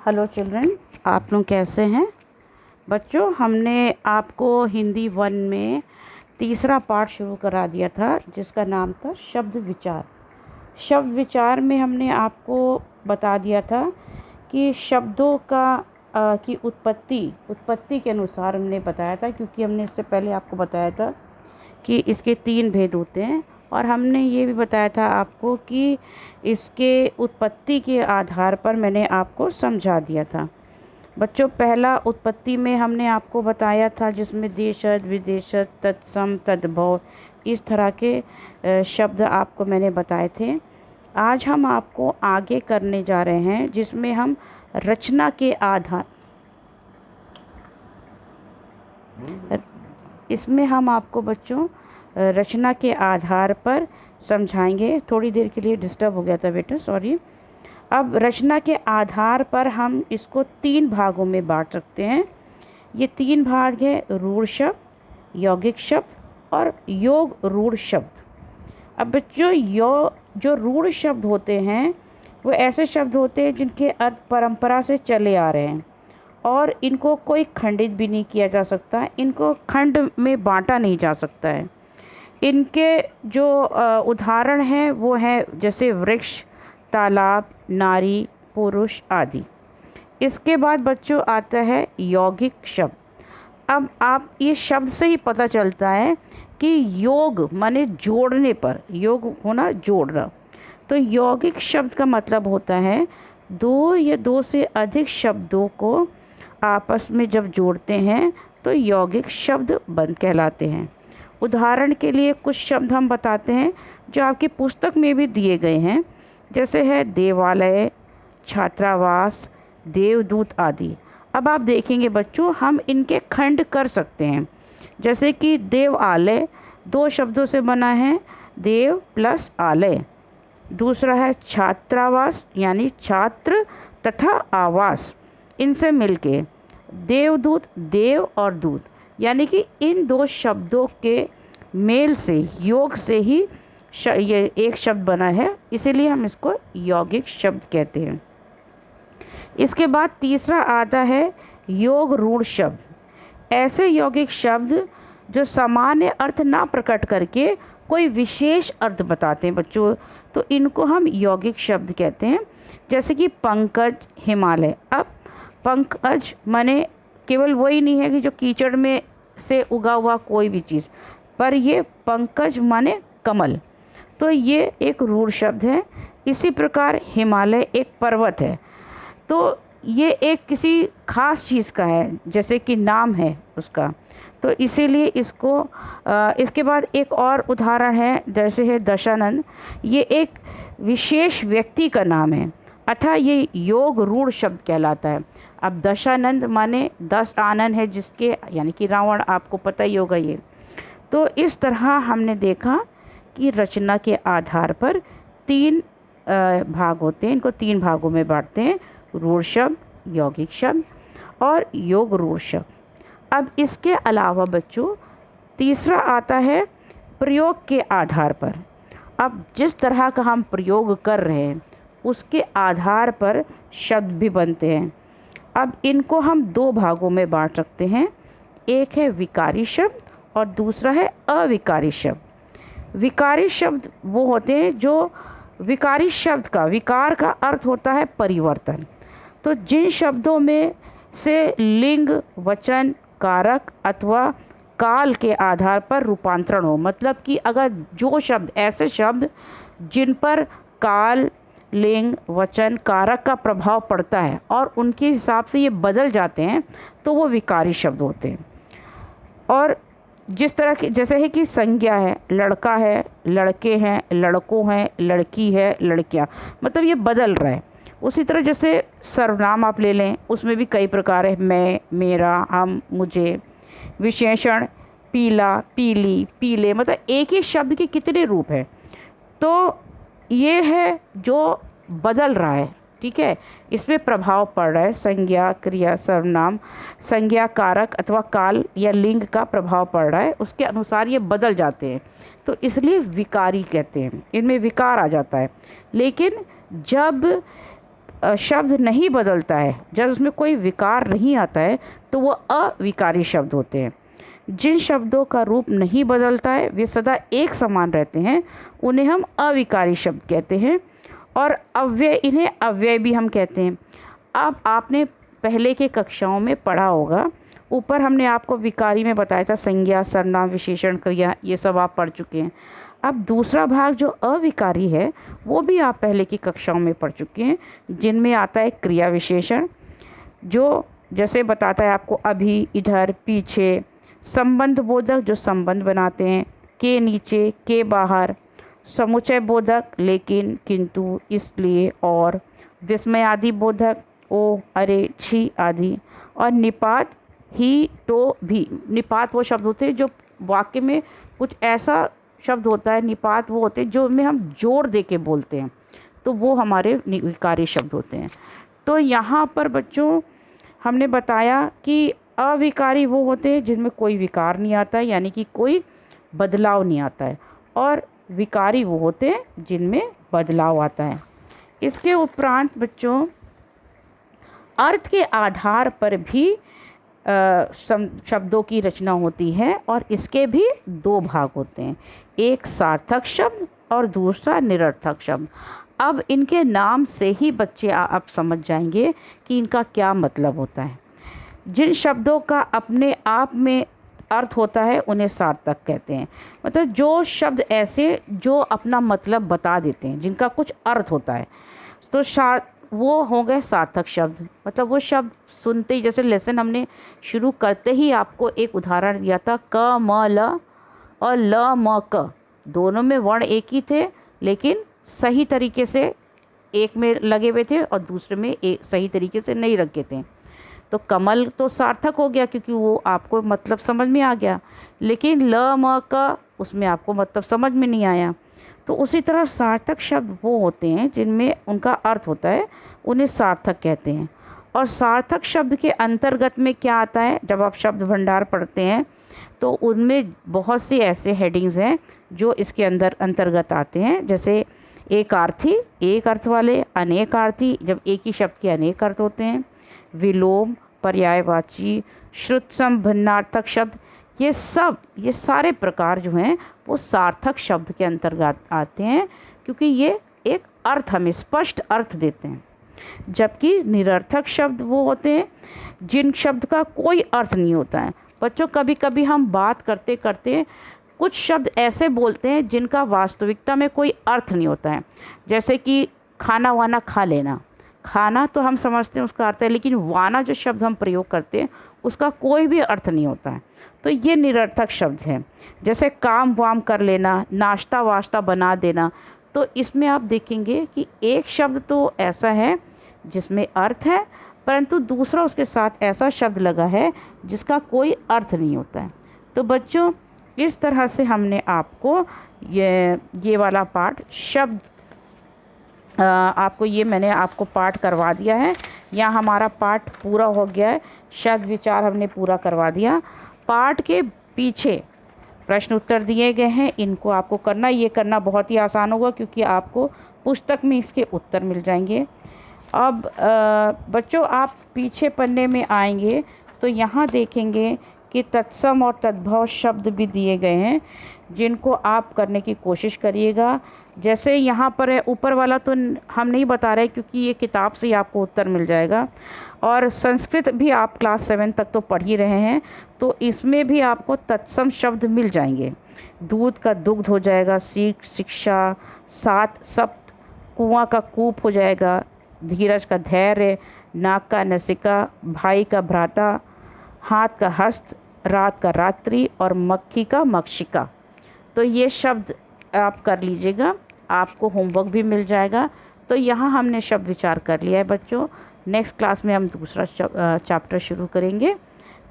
Hello children, आप लोग कैसे हैं बच्चों। हमने आपको हिंदी 1 में तीसरा पार्ट शुरू करा दिया था जिसका नाम था शब्द विचार। शब्द विचार में हमने आपको बता दिया था कि शब्दों की उत्पत्ति के अनुसार हमने बताया था, क्योंकि हमने इससे पहले आपको बताया था कि इसके 3 भेद होते हैं। और हमने ये भी बताया था आपको कि इसके उत्पत्ति के आधार पर मैंने आपको समझा दिया था बच्चों। पहला उत्पत्ति में हमने आपको बताया था जिसमें देशज, विदेशज, तत्सम, तद्भव, इस तरह के शब्द आपको मैंने बताए थे। आज हम आपको आगे करने जा रहे हैं जिसमें हम रचना के आधार इसमें हम आपको बच्चों रचना के आधार पर समझाएंगे। थोड़ी देर के लिए डिस्टर्ब हो गया था बेटा, सॉरी। अब रचना के आधार पर हम इसको 3 भागों में बांट सकते हैं। ये 3 भाग है रूढ़ शब्द, यौगिक शब्द और योग रूढ़ शब्द। अब बच्चों जो रूढ़ शब्द होते हैं वो ऐसे शब्द होते हैं जिनके अर्थ परंपरा से चले आ रहे हैं और इनको कोई खंडित भी नहीं किया जा सकता, इनको खंड में बांटा नहीं जा सकता है। इनके जो उदाहरण हैं वो हैं जैसे वृक्ष, तालाब, नारी, पुरुष आदि। इसके बाद बच्चों आता है यौगिक शब्द। अब आप ये शब्द से ही पता चलता है कि योग माने जोड़ने पर, योग होना जोड़ना। तो यौगिक शब्द का मतलब होता है 2 या 2 से अधिक शब्दों को आपस में जब जोड़ते हैं तो यौगिक शब्द बन कहलाते हैं। उदाहरण के लिए कुछ शब्द हम बताते हैं जो आपकी पुस्तक में भी दिए गए हैं, जैसे है देवालय, छात्रावास, देवदूत आदि। अब आप देखेंगे बच्चों हम इनके खंड कर सकते हैं, जैसे कि देवालय 2 शब्दों से बना है, देव प्लस आलय। दूसरा है छात्रावास यानी छात्र तथा आवास, इनसे मिलके देवदूत, देव और दूत, यानी कि इन 2 शब्दों के मेल से, योग से ही ये एक शब्द बना है, इसीलिए हम इसको यौगिक शब्द कहते हैं। इसके बाद तीसरा आता है योग रूढ़ शब्द। ऐसे यौगिक शब्द जो सामान्य अर्थ ना प्रकट करके कोई विशेष अर्थ बताते हैं बच्चों, तो इनको हम यौगिक शब्द कहते हैं। जैसे कि पंकज, हिमालय। अब पंकज माने केवल वही नहीं है कि जो कीचड़ में से उगा हुआ कोई भी चीज़, पर ये पंकज माने कमल, तो ये एक रूढ़ शब्द है। इसी प्रकार हिमालय एक पर्वत है, तो ये एक किसी खास चीज़ का है, जैसे कि नाम है उसका, तो इसीलिए इसको इसके बाद एक और उदाहरण है जैसे है दशानंद, ये एक विशेष व्यक्ति का नाम है, अतः ये योग रूढ़ शब्द कहलाता है। अब दशानंद माने 10 आनंद है जिसके, यानी कि रावण, आपको पता ही होगा ये। तो इस तरह हमने देखा कि रचना के आधार पर 3 भाग होते हैं, इनको 3 भागों में बांटते हैं, रूढ़ शब्द, यौगिक शब्द और योग रूढ़ शब्द। अब इसके अलावा बच्चों तीसरा आता है प्रयोग के आधार पर। अब जिस तरह का हम प्रयोग कर रहे हैं उसके आधार पर शब्द भी बनते हैं। अब इनको हम 2 भागों में बांट सकते हैं, एक है विकारी शब्द और दूसरा है अविकारी शब्द। विकारी शब्द वो होते हैं जो, विकारी शब्द का विकार का अर्थ होता है परिवर्तन। तो जिन शब्दों में से लिंग, वचन, कारक अथवा काल के आधार पर रूपांतरण हो, मतलब कि अगर जो शब्द, ऐसे शब्द जिन पर काल, लिंग, वचन, कारक का प्रभाव पड़ता है और उनके हिसाब से ये बदल जाते हैं, तो वो विकारी शब्द होते हैं। और जिस तरह की, जैसे है कि संज्ञा है, लड़का है, लड़के हैं, लड़कों हैं, लड़की है, लड़कियां, मतलब ये बदल रहा है। उसी तरह जैसे सर्वनाम आप ले लें, उसमें भी कई प्रकार है, मैं, मेरा, हम, मुझे। विशेषण पीला, पीली, पीले, मतलब एक ही शब्द के कितने रूप हैं, तो ये है जो बदल रहा है, ठीक है, इसमें प्रभाव पड़ रहा है। संज्ञा, क्रिया, सर्वनाम, संज्ञा, कारक अथवा काल या लिंग का प्रभाव पड़ रहा है, उसके अनुसार ये बदल जाते हैं, तो इसलिए विकारी कहते हैं, इनमें विकार आ जाता है। लेकिन जब शब्द नहीं बदलता है, जब उसमें कोई विकार नहीं आता है, तो वो अविकारी शब्द होते हैं। जिन शब्दों का रूप नहीं बदलता है, वे सदा एक समान रहते हैं, उन्हें हम अविकारी शब्द कहते हैं। और इन्हें अव्यय भी हम कहते हैं। अब आपने पहले के कक्षाओं में पढ़ा होगा, ऊपर हमने आपको विकारी में बताया था, संज्ञा, सर्वनाम, विशेषण, क्रिया, ये सब आप पढ़ चुके हैं। अब दूसरा भाग जो अविकारी है, वो भी आप पहले की कक्षाओं में पढ़ चुके हैं, जिनमें आता है क्रिया विशेषण, जो जैसे बताता है आपको अभी, इधर, पीछे। संबंध बोधक, जो संबंध बनाते हैं, के नीचे, के बाहर। समुचय बोधक, लेकिन, किंतु, इसलिए, और। विस्मय आदि बोधक, ओ, अरे, छी आदि। और निपात, ही, तो, भी। निपात वो शब्द होते हैं जो वाक्य में कुछ ऐसा शब्द होता है, निपात वो होते हैं जो में हम जोड़ दे के बोलते हैं, तो वो हमारे विकारी शब्द होते हैं। तो यहाँ पर बच्चों हमने बताया कि अविकारी वो होते हैं जिनमें कोई विकार नहीं आता है, यानी कि कोई बदलाव नहीं आता है, और विकारी वो होते हैं जिनमें बदलाव आता है। इसके उपरांत बच्चों अर्थ के आधार पर भी शब्दों की रचना होती है, और इसके भी दो भाग होते हैं, एक सार्थक शब्द और दूसरा निरर्थक शब्द। अब इनके नाम से ही बच्चे आप समझ जाएंगे कि इनका क्या मतलब होता है। जिन शब्दों का अपने आप में अर्थ होता है उन्हें सार्थक कहते हैं। मतलब जो शब्द ऐसे जो अपना मतलब बता देते हैं, जिनका कुछ अर्थ होता है, तो वो हो गए सार्थक शब्द। मतलब वो शब्द सुनते ही, जैसे लेसन हमने शुरू करते ही आपको एक उदाहरण दिया था, क म ल और ल म क, दोनों में वर्ण एक ही थे, लेकिन सही तरीके से एक में लगे हुए थे और दूसरे में एक सही तरीके से नहीं रखे थे। तो कमल तो सार्थक हो गया क्योंकि वो आपको मतलब समझ में आ गया, लेकिन ल म क उसमें आपको मतलब समझ में नहीं आया। तो उसी तरह सार्थक शब्द वो होते हैं जिनमें उनका अर्थ होता है, उन्हें सार्थक कहते हैं। और सार्थक शब्द के अंतर्गत में क्या आता है, जब आप शब्द भंडार पढ़ते हैं तो उनमें बहुत सी ऐसे हेडिंग्स हैं जो इसके अंतर्गत आते हैं। जैसे एकार्थी, एक अर्थ वाले, अनेकार्थी, जब एक ही शब्द के अनेक अर्थ होते हैं, विलोम, पर्यायवाची, श्रुतसम, भिन्नार्थक शब्द, ये सारे प्रकार जो हैं वो सार्थक शब्द के अंतर्गत आते हैं, क्योंकि ये एक अर्थ हमें स्पष्ट अर्थ देते हैं। जबकि निरर्थक शब्द वो होते हैं जिन शब्द का कोई अर्थ नहीं होता है। बच्चों कभी कभी हम बात करते करते कुछ शब्द ऐसे बोलते हैं जिनका वास्तविकता में कोई अर्थ नहीं होता है। जैसे कि खाना वाना खा लेना, खाना तो हम समझते हैं उसका अर्थ है, लेकिन वाना जो शब्द हम प्रयोग करते हैं उसका कोई भी अर्थ नहीं होता है, तो ये निरर्थक शब्द है। जैसे काम वाम कर लेना, नाश्ता वाश्ता बना देना, तो इसमें आप देखेंगे कि एक शब्द तो ऐसा है जिसमें अर्थ है, परंतु दूसरा उसके साथ ऐसा शब्द लगा है जिसका कोई अर्थ नहीं होता है। तो बच्चों इस तरह से हमने आपको ये वाला पाठ शब्द मैंने आपको पाठ करवा दिया है। यहाँ हमारा पाठ पूरा हो गया है, शब्द विचार हमने पूरा करवा दिया। पाठ के पीछे प्रश्न उत्तर दिए गए हैं, इनको आपको करना, ये करना बहुत ही आसान होगा क्योंकि आपको पुस्तक में इसके उत्तर मिल जाएंगे। अब बच्चों आप पीछे पन्ने में आएंगे तो यहाँ देखेंगे कि तत्सम और तद्भव शब्द भी दिए गए हैं, जिनको आप करने की कोशिश करिएगा। जैसे यहाँ पर है, ऊपर वाला तो हम नहीं बता रहे क्योंकि ये किताब से ही आपको उत्तर मिल जाएगा। और संस्कृत भी आप क्लास 7 तक तो पढ़ ही रहे हैं, तो इसमें भी आपको तत्सम शब्द मिल जाएंगे। दूध का दुग्ध हो जाएगा, सीख शिक्षा, सात सप्त, कुआं का कूप हो जाएगा, धीरज का धैर्य, नाक का नसिका, भाई का भ्राता, हाथ का हस्त, रात का रात्रि और मक्खी का मक्षिका। तो ये शब्द आप कर लीजिएगा, आपको होमवर्क भी मिल जाएगा। तो यहाँ हमने शब्द विचार कर लिया है बच्चों। नेक्स्ट क्लास में हम दूसरा चैप्टर शुरू करेंगे।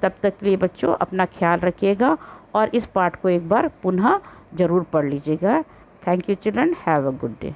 तब तक के लिए बच्चों अपना ख्याल रखिएगा और इस पाठ को एक बार पुनः ज़रूर पढ़ लीजिएगा। Thank you children, have a good day.